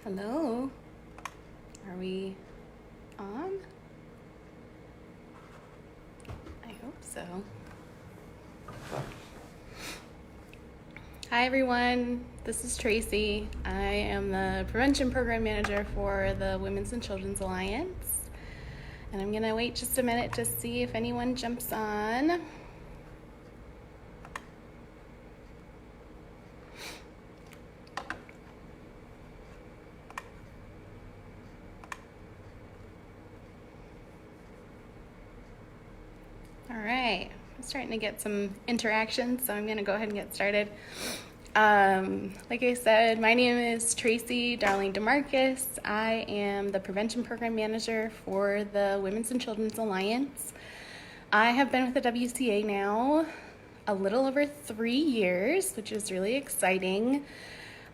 Hello, are we on? I hope so. Hi everyone, this is Tracy. I am the Prevention Program Manager for the Women's and Children's Alliance. And I'm gonna wait just a minute to see if anyone jumps on. All right, I'm starting to get some interaction, so I'm gonna go ahead and get started. Like I said, my name is Tracy Darling DeMarcus. I am the Prevention Program Manager for the Women's and Children's Alliance. I have been with the WCA now a little over 3 years, which is really exciting.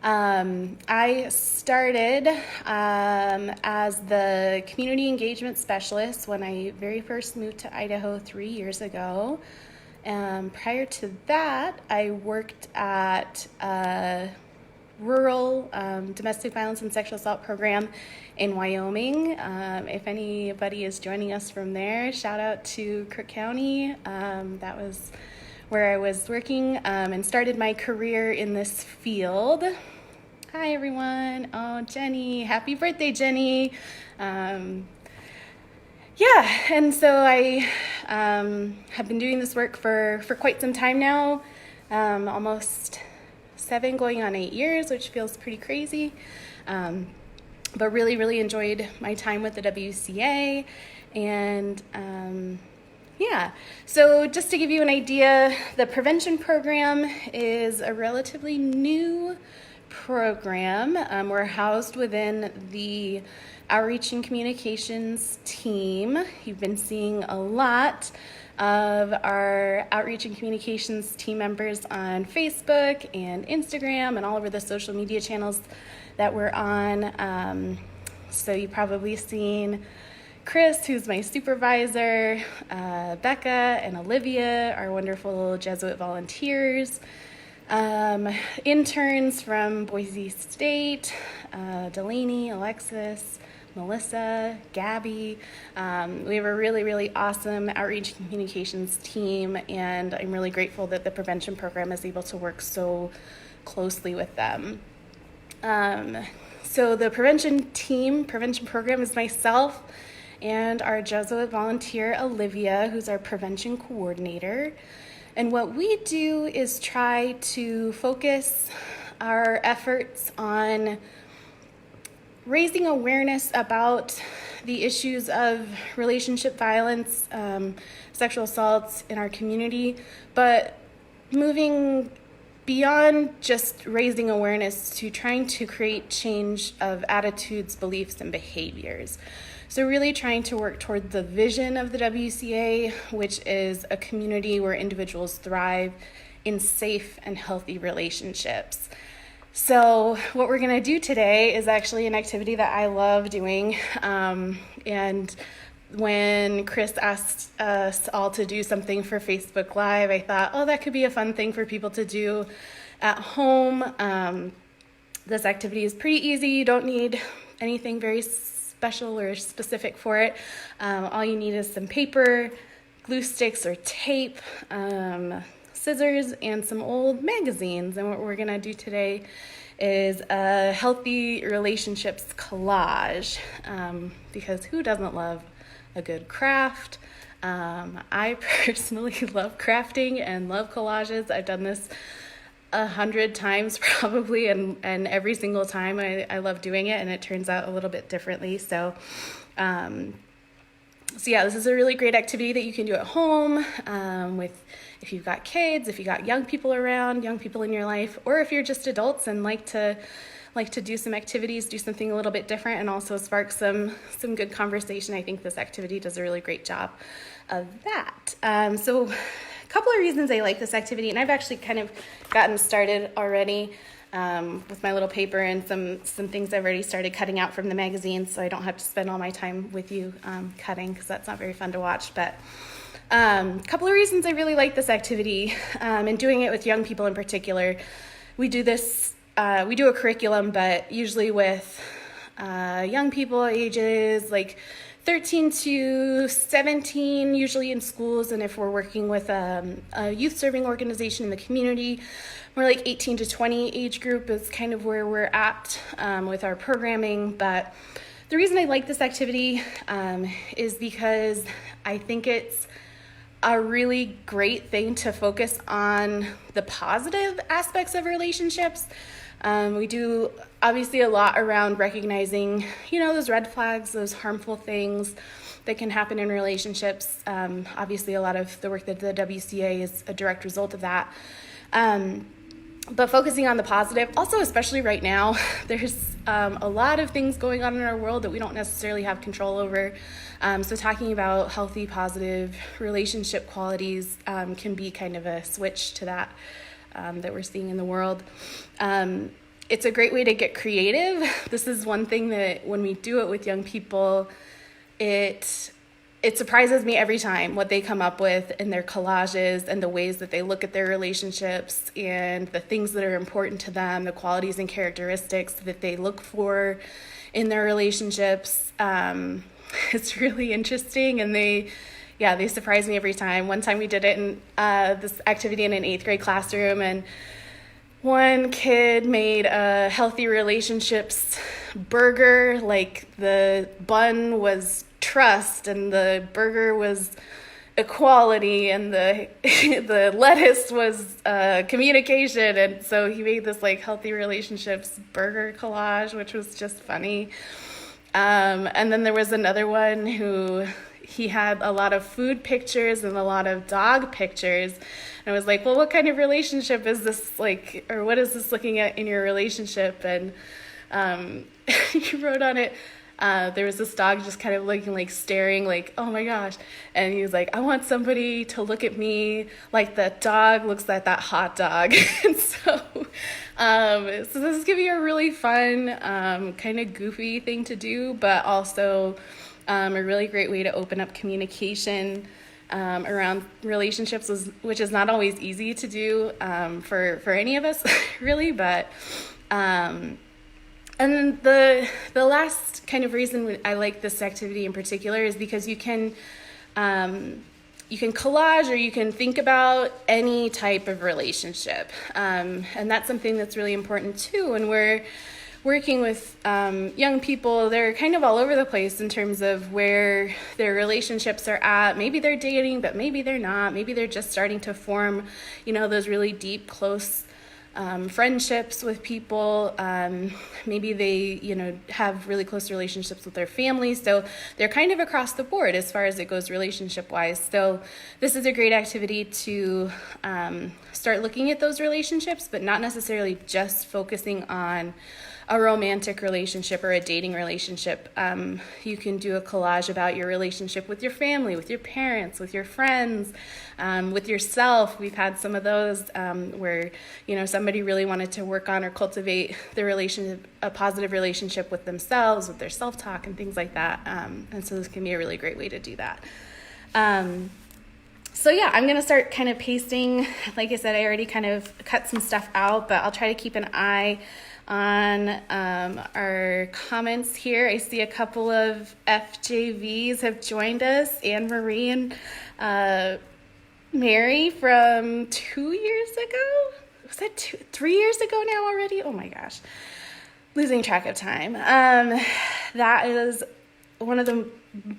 I started as the community engagement specialist when I very first moved to Idaho 3 years ago. Prior to that, I worked at a rural domestic violence and sexual assault program in Wyoming. If anybody is joining us from there, shout out to Crook County. That was where I was working and started my career in this field. Hi everyone. Oh, Jenny, happy birthday, Jenny. And so I have been doing this work for quite some time now, almost 7 going on 8 years, which feels pretty crazy, but really enjoyed my time with the WCA. And so just to give you an idea, the prevention program is a relatively new program. We're housed within the outreach and communications team. You've been seeing a lot of our outreach and communications team members on Facebook and Instagram and all over the social media channels that we're on. So you've probably seen Chris, who's my supervisor, Becca and Olivia, our wonderful Jesuit volunteers, interns from Boise State, Delaney, Alexis, Melissa, Gabby. We have a really awesome outreach and communications team, and I'm really grateful that the prevention program is able to work so closely with them. So the prevention program is myself and our Jesuit volunteer, Olivia, who's our prevention coordinator. And what we do is try to focus our efforts on raising awareness about the issues of relationship violence, sexual assaults in our community, but moving beyond just raising awareness to trying to create change of attitudes, beliefs, and behaviors. So really trying to work toward the vision of the WCA, which is a community where individuals thrive in safe and healthy relationships. So what we're going to do today is actually an activity that I love doing. And when Chris asked us all to do something for Facebook Live, I thought, that could be a fun thing for people to do at home. This activity is pretty easy. You don't need anything very special or specific for it. All you need is some paper, glue sticks or tape, scissors, and some old magazines. And what we're going to do today is a healthy relationships collage, because who doesn't love a good craft? I personally love crafting and love collages. I've done this 100 times probably, and every single time I love doing it, and it turns out a little bit differently. So this is a really great activity that you can do at home if you've got kids, if you got young people around, young people in your life, or if you're just adults and like to do some activities, do something a little bit different, and also spark some good conversation. I think this activity does a really great job of that. So a couple of reasons I like this activity, and I've actually kind of gotten started already with my little paper and some things I've already started cutting out from the magazine, so I don't have to spend all my time with you cutting, because that's not very fun to watch. But a couple of reasons I really like this activity, and doing it with young people in particular. We do this we do a curriculum, but usually with young people ages like 13 to 17, usually in schools. And if we're working with a youth serving organization in the community, more like 18 to 20 age group is kind of where we're at with our programming. But the reason I like this activity is because I think it's a really great thing to focus on the positive aspects of relationships. We do obviously a lot around recognizing, those red flags, those harmful things that can happen in relationships. Obviously, a lot of the work that the WCA is a direct result of that. But focusing on the positive, also especially right now, there's a lot of things going on in our world that we don't necessarily have control over. So talking about healthy, positive relationship qualities can be kind of a switch to that we're seeing in the world. It's a great way to get creative. This is one thing that when we do it with young people, it surprises me every time what they come up with in their collages and the ways that they look at their relationships and the things that are important to them, the qualities and characteristics that they look for in their relationships. It's really interesting, and they surprise me every time. One time we did it in this activity in an 8th grade classroom, and one kid made a healthy relationships burger. Like the bun was trust and the burger was equality and the the lettuce was communication. And so he made this like healthy relationships burger collage, which was just funny. And then there was another one who he had a lot of food pictures and a lot of dog pictures. And I was like, well, what kind of relationship is this like, or what is this looking at in your relationship? And he wrote on it, there was this dog just kind of looking like staring like, oh my gosh. And he was like, I want somebody to look at me like the dog looks at that hot dog. And so this is gonna be a really fun, kind of goofy thing to do, but also a really great way to open up communication around relationships, which is not always easy to do for any of us, really. But and then the last kind of reason I like this activity in particular is because you can collage or you can think about any type of relationship, and that's something that's really important too. When we're working with young people, they're kind of all over the place in terms of where their relationships are at. Maybe they're dating, but maybe they're not. Maybe they're just starting to form, those really deep, close friendships with people. Maybe they, have really close relationships with their families. So they're kind of across the board as far as it goes relationship-wise. So this is a great activity to start looking at those relationships, but not necessarily just focusing on a romantic relationship or a dating relationship. You can do a collage about your relationship with your family, with your parents, with your friends, with yourself. We've had some of those where, somebody really wanted to work on or cultivate a positive relationship with themselves, with their self-talk and things like that. And so this can be a really great way to do that. So yeah, I'm going to start kind of pasting. Like I said, I already kind of cut some stuff out, but I'll try to keep an eye on our comments here. I see a couple of FJVs have joined us, Anne Marie and Mary from 2 years ago. Was that 3 years ago now already? Oh my gosh, losing track of time. That is one of the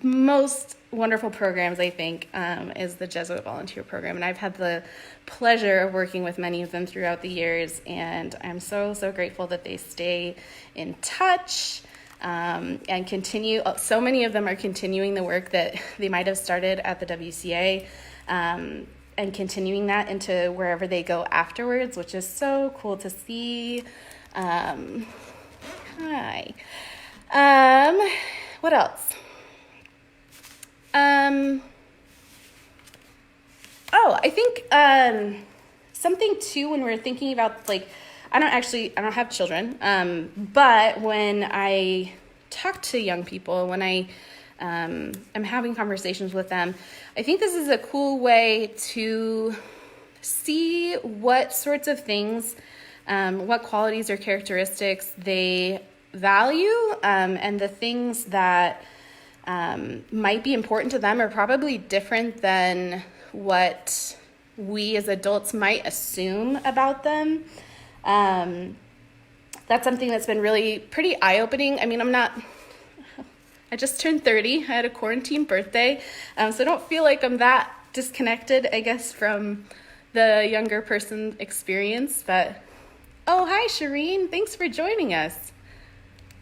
most wonderful programs, I think, is the Jesuit Volunteer Program. And I've had the pleasure of working with many of them throughout the years. And I'm so, so grateful that they stay in touch and continue. So many of them are continuing the work that they might have started at the WCA and continuing that into wherever they go afterwards, which is so cool to see. Hi. What else? I think something too when we're thinking about, like, I don't have children, but when I talk to young people, when I am having conversations with them, I think this is a cool way to see what sorts of things what qualities or characteristics they value, and the things that might be important to them are probably different than what we as adults might assume about them. That's something that's been really pretty eye-opening. I mean, I just turned 30. I had a quarantine birthday, so I don't feel like I'm that disconnected, I guess, from the younger person experience. But, oh, hi, Shireen. Thanks for joining us.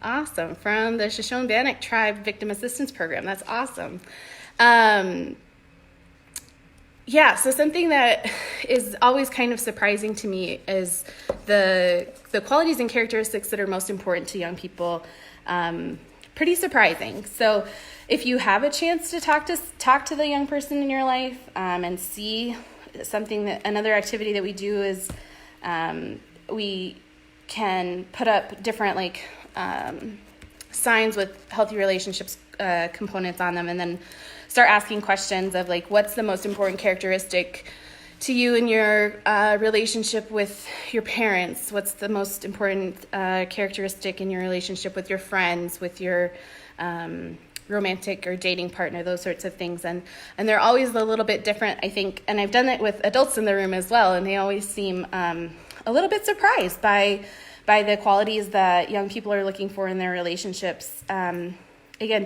Awesome. From the Shoshone-Bannock Tribe Victim Assistance Program. That's awesome. So something that is always kind of surprising to me is the qualities and characteristics that are most important to young people. Pretty surprising. So if you have a chance to talk to the young person in your life, and see another activity that we do is we can put up different signs with healthy relationships components on them, and then start asking questions of what's the most important characteristic to you in your relationship with your parents? What's the most important characteristic in your relationship with your friends, with your romantic or dating partner, those sorts of things. And they're always a little bit different, I think. And I've done it with adults in the room as well, and they always seem a little bit surprised by the qualities that young people are looking for in their relationships. Again,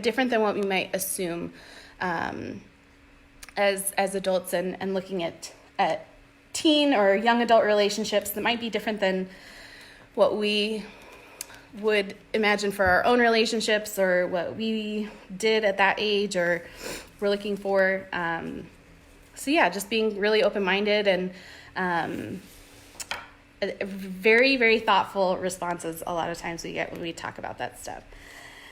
different than what we might assume as adults, and looking at teen or young adult relationships that might be different than what we would imagine for our own relationships, or what we did at that age, or we're looking for. Just being really open-minded and very, very thoughtful responses a lot of times we get when we talk about that stuff.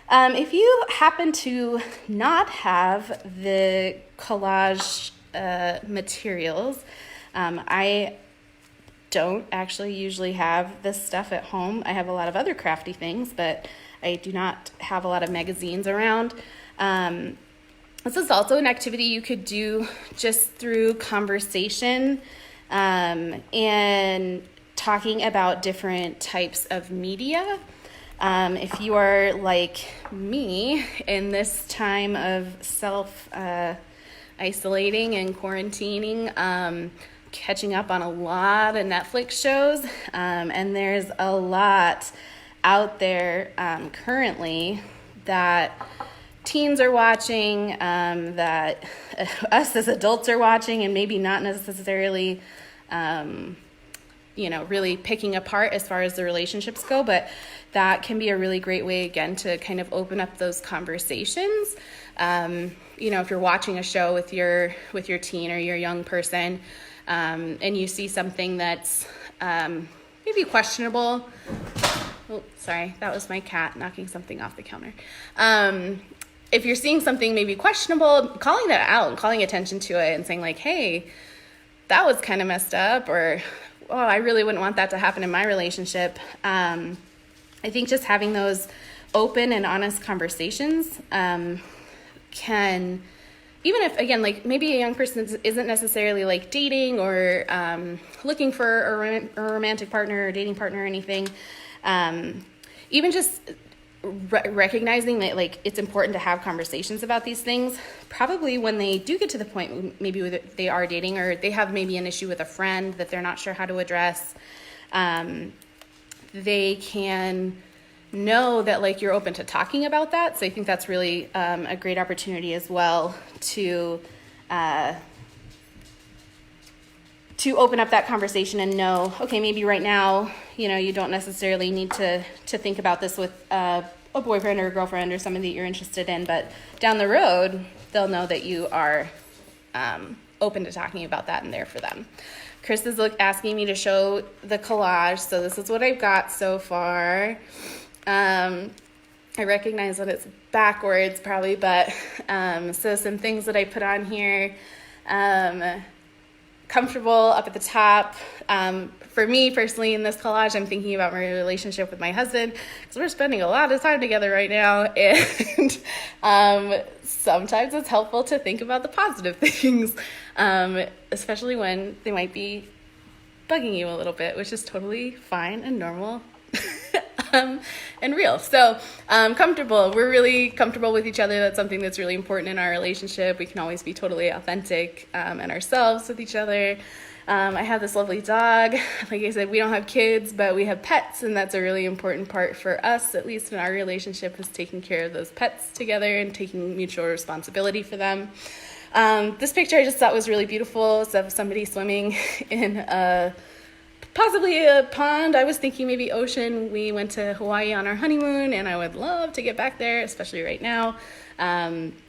If you happen to not have the collage materials, I don't actually usually have this stuff at home. I have a lot of other crafty things, but I do not have a lot of magazines around. This is also an activity you could do just through conversation, and talking about different types of media. If you are like me in this time of self-isolating and quarantining, catching up on a lot of Netflix shows, and there's a lot out there currently that teens are watching, that us as adults are watching, and maybe not necessarily really picking apart as far as the relationships go, but that can be a really great way, again, to kind of open up those conversations. If you're watching a show with your teen or your young person, and you see something that's maybe questionable. Oh, sorry, that was my cat knocking something off the counter. If you're seeing something maybe questionable, calling that out and calling attention to it and saying hey, that was kind of messed up, or, oh, I really wouldn't want that to happen in my relationship. I think just having those open and honest conversations can, even if, again, maybe a young person isn't necessarily dating or looking for a romantic partner or dating partner or anything, even just recognizing that it's important to have conversations about these things. Probably when they do get to the point maybe they are dating, or they have maybe an issue with a friend that they're not sure how to address, they can know that you're open to talking about that. So I think that's really a great opportunity as well to open up that conversation and know, okay, maybe right now, you don't necessarily need to think about this with a boyfriend or a girlfriend or somebody that you're interested in, but down the road, they'll know that you are open to talking about that and there for them. Chris is asking me to show the collage, so this is what I've got so far. I recognize that it's backwards probably, but so some things that I put on here. Comfortable up at the top. For me personally, in this collage, I'm thinking about my relationship with my husband, because we're spending a lot of time together right now, and sometimes it's helpful to think about the positive things, especially when they might be bugging you a little bit, which is totally fine and normal. And real. So comfortable. We're really comfortable with each other. That's something that's really important in our relationship. We can always be totally authentic and ourselves with each other. I have this lovely dog. Like I said, we don't have kids, but we have pets, and that's a really important part for us, at least in our relationship, is taking care of those pets together and taking mutual responsibility for them. This picture I just thought was really beautiful. It's of somebody swimming in possibly a pond. I was thinking maybe ocean. We went to Hawaii on our honeymoon, and I would love to get back there, especially right now.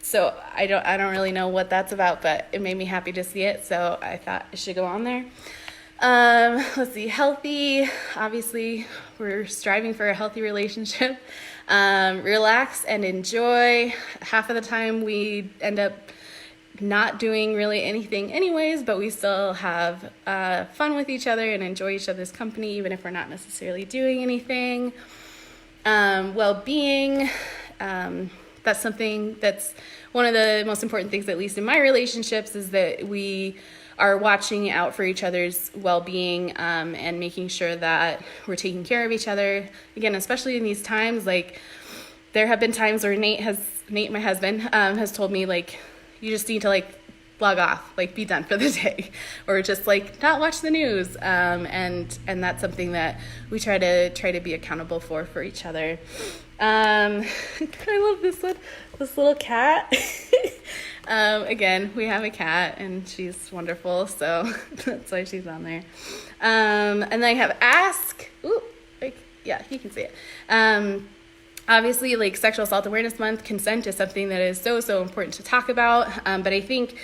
So I don't really know what that's about, but it made me happy to see it. So I thought it should go on there. Let's see, healthy. Obviously, we're striving for a healthy relationship. Relax and enjoy. Half of the time we end up not doing really anything anyways, but we still have fun with each other and enjoy each other's company, even if we're not necessarily doing anything. Well-being, that's something that's one of the most important things, at least in my relationships, is that we are watching out for each other's well-being and making sure that we're taking care of each other. Again, especially in these times, like there have been times where Nate, my husband, has told me, like, you just need to like log off, like be done for the day, or just like not watch the news. And that's something that we try to be accountable for each other. I love this one, this little cat. Again, we have a cat and she's wonderful, so that's why she's on there. And then I have ask. Ooh, yeah, you can see it. Obviously, like Sexual Assault Awareness Month, consent is something that is so important to talk about. But I think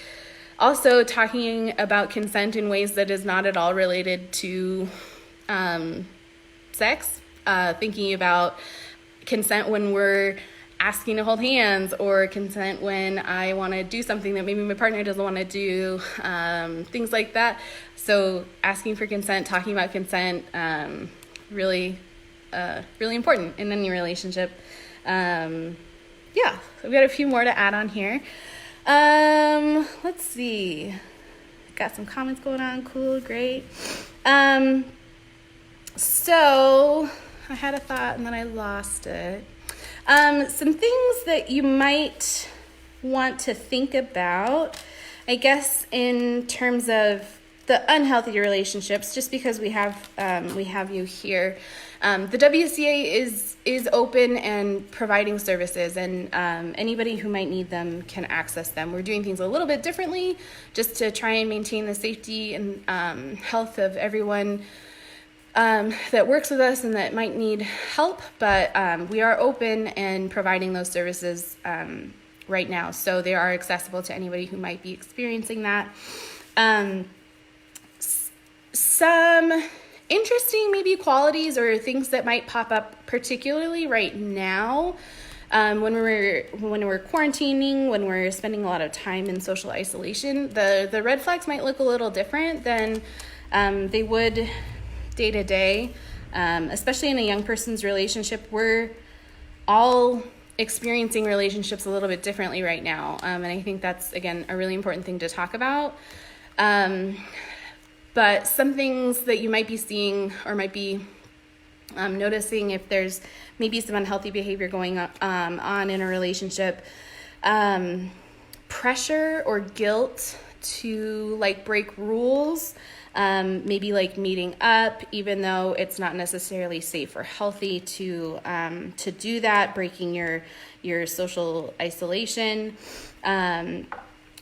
also talking about consent in ways that is not at all related to sex, thinking about consent when we're asking to hold hands, or consent when I want to do something that maybe my partner doesn't want to do, things like that. So asking for consent, talking about consent, really important in any relationship. Yeah, so we've got a few more to add on here. Let's see. Got some comments going on. Cool, great. So I had a thought and then I lost it. Some things that you might want to think about, I guess, in terms of the unhealthy relationships, just because we have you here. The WCA is open and providing services, and anybody who might need them can access them. We're doing things a little bit differently just to try and maintain the safety and health of everyone that works with us and that might need help, but we are open and providing those services right now, so they are accessible to anybody who might be experiencing that. Some interesting maybe qualities or things that might pop up particularly right now when we're quarantining, when we're spending a lot of time in social isolation, the red flags might look a little different than they would day to day, especially in a young person's relationship. We're all experiencing relationships a little bit differently right now, and I think that's, again, a really important thing to talk about. But some things that you might be seeing or might be noticing if there's maybe some unhealthy behavior going on in a relationship, pressure or guilt to like break rules, maybe like meeting up, even though it's not necessarily safe or healthy to do that, breaking your social isolation,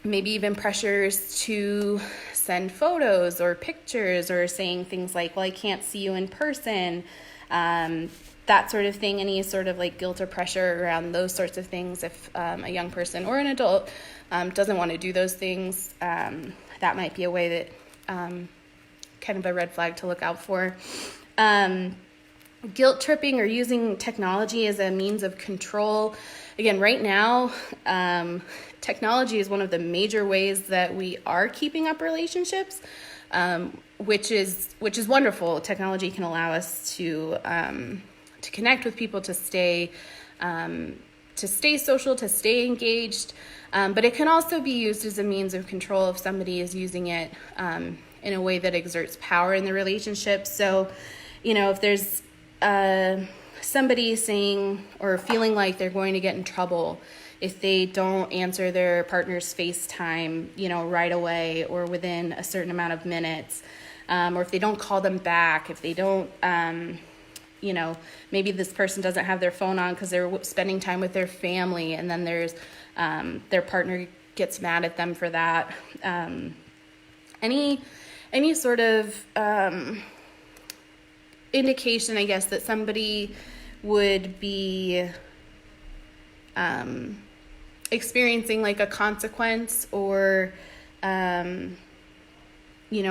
maybe even pressures to send photos or pictures, or saying things like, well, I can't see you in person, that sort of thing. Any sort of like guilt or pressure around those sorts of things. If a young person or an adult doesn't want to do those things, that might be a way that kind of a red flag to look out for. Guilt tripping or using technology as a means of control. Again, right now, technology is one of the major ways that we are keeping up relationships, which is wonderful. Technology can allow us to connect with people, to stay social, to stay engaged, but it can also be used as a means of control if somebody is using it in a way that exerts power in the relationship. So, if there's somebody saying or feeling like they're going to get in trouble if they don't answer their partner's FaceTime, right away or within a certain amount of minutes, or if they don't call them back, if they don't, maybe this person doesn't have their phone on because they're spending time with their family, and then there's their partner gets mad at them for that. Any sort of indication, I guess, that somebody would be experiencing like a consequence or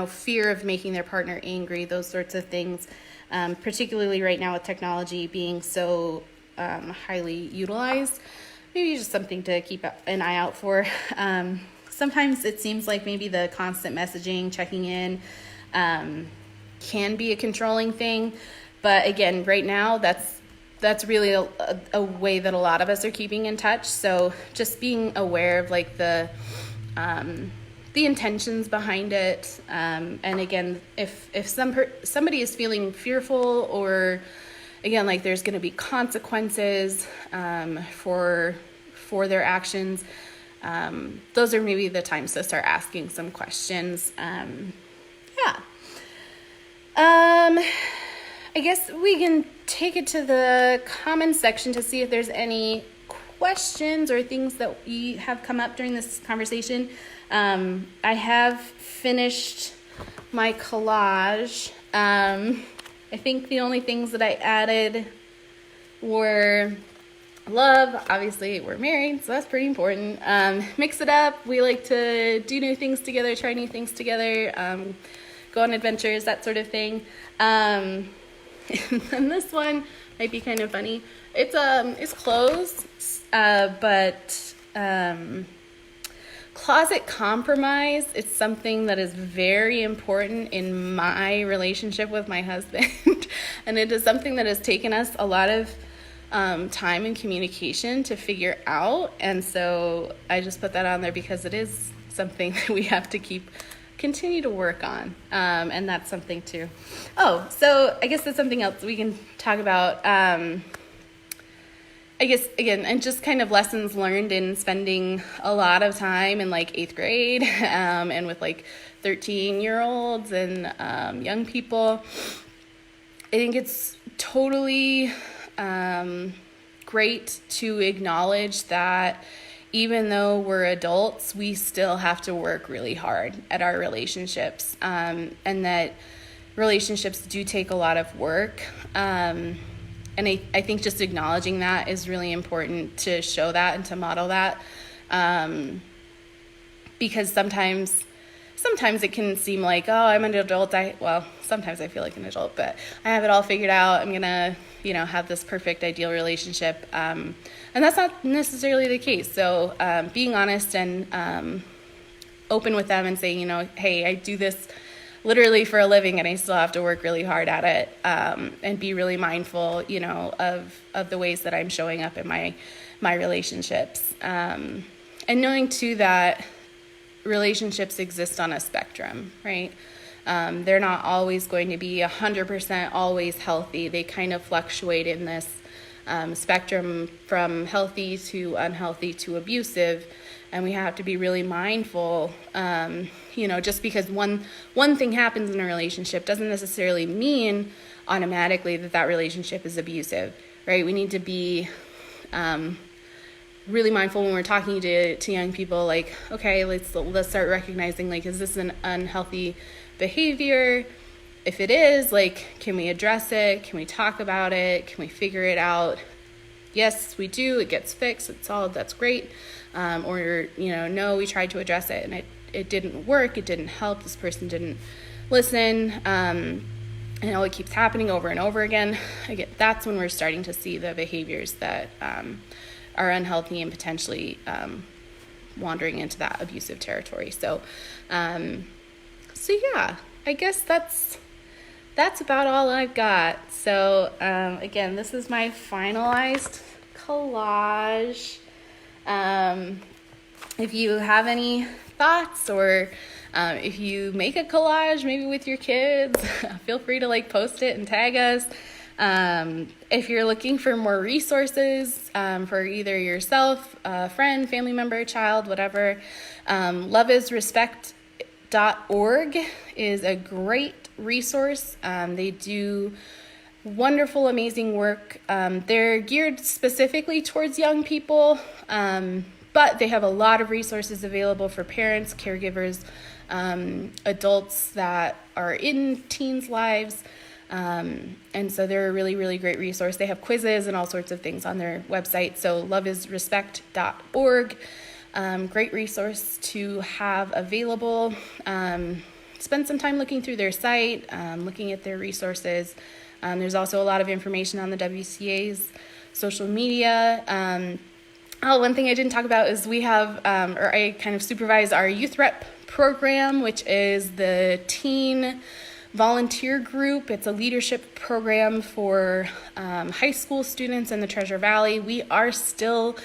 fear of making their partner angry, those sorts of things, particularly right now with technology being so highly utilized. Maybe just something to keep an eye out for. Sometimes it seems like maybe the constant messaging, checking in, can be a controlling thing. But again, right now, that's really a way that a lot of us are keeping in touch. So just being aware of like the intentions behind it. And again, if somebody is feeling fearful, or again, like there's going to be consequences for their actions, those are maybe the times to start asking some questions. I guess we can take it to the comments section to see if there's any questions or things that we have come up during this conversation. I have finished my collage. I think the only things that I added were love. Obviously, we're married, so that's pretty important. Mix it up. We like to do new things together, try new things together, go on adventures, that sort of thing. And this one might be kind of funny. It's clothes, but closet compromise is something that is very important in my relationship with my husband. And it is something that has taken us a lot of time and communication to figure out. And so I just put that on there because it is something that we have to continue to work on. And that's something too. Oh, so I guess that's something else we can talk about. I guess, again, and just kind of lessons learned in spending a lot of time in like 8th grade and with like 13-year-olds and young people. I think it's totally great to acknowledge that even though we're adults, we still have to work really hard at our relationships, and that relationships do take a lot of work. And I think just acknowledging that is really important to show that and to model that, because sometimes it can seem like, oh, I'm an adult. Sometimes I feel like an adult, but I have it all figured out. I'm going to, have this perfect, ideal relationship. And that's not necessarily the case. So being honest and open with them and saying, hey, I do this literally for a living and I still have to work really hard at it, and be really mindful, of the ways that I'm showing up in my relationships. And knowing too that relationships exist on a spectrum, right? They're not always going to be 100% always healthy. They kind of fluctuate in this spectrum from healthy to unhealthy to abusive. And we have to be really mindful, just because one thing happens in a relationship doesn't necessarily mean automatically that relationship is abusive, right? We need to be really mindful when we're talking to young people, like, okay, let's start recognizing, like, is this an unhealthy behavior? If it is, like, can we address it? Can we talk about it? Can we figure it out? Yes, we do. It gets fixed. It's solved. That's great. Or, no, we tried to address it and it didn't work. It didn't help. This person didn't listen. It keeps happening over and over again. That's when we're starting to see the behaviors that are unhealthy and potentially wandering into that abusive territory. So yeah, I guess that's about all I've got. So again, this is my finalized collage. If you have any thoughts or If you make a collage, maybe with your kids, feel free to like post it and tag us. If you're looking for more resources for either yourself, a friend, family member, child, whatever, loveisrespect.org is a great resource. They do wonderful, amazing work. They're geared specifically towards young people, but they have a lot of resources available for parents, caregivers, adults that are in teens' lives. And so they're a really, really great resource. They have quizzes and all sorts of things on their website. So loveisrespect.org, great resource to have available. Spend some time looking through their site, looking at their resources. There's also a lot of information on the WCA's social media. One thing I didn't talk about is we have, or I kind of supervise our youth rep program, which is the teen volunteer group. It's a leadership program for high school students in the Treasure Valley. We are still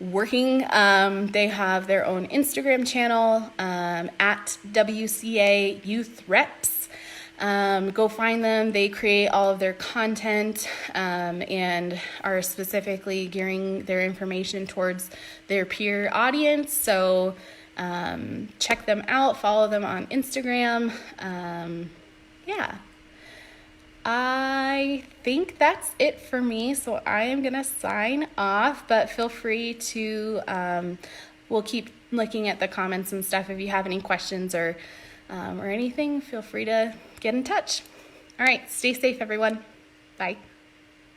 working. They have their own Instagram channel at WCA Youth Reps. Go find them. They create all of their content and are specifically gearing their information towards their peer audience. So check them out, follow them on Instagram. Yeah, I think that's it for me. So I am going to sign off, but feel free to, we'll keep looking at the comments and stuff. If you have any questions or anything, feel free to get in touch. All right, stay safe, everyone. Bye.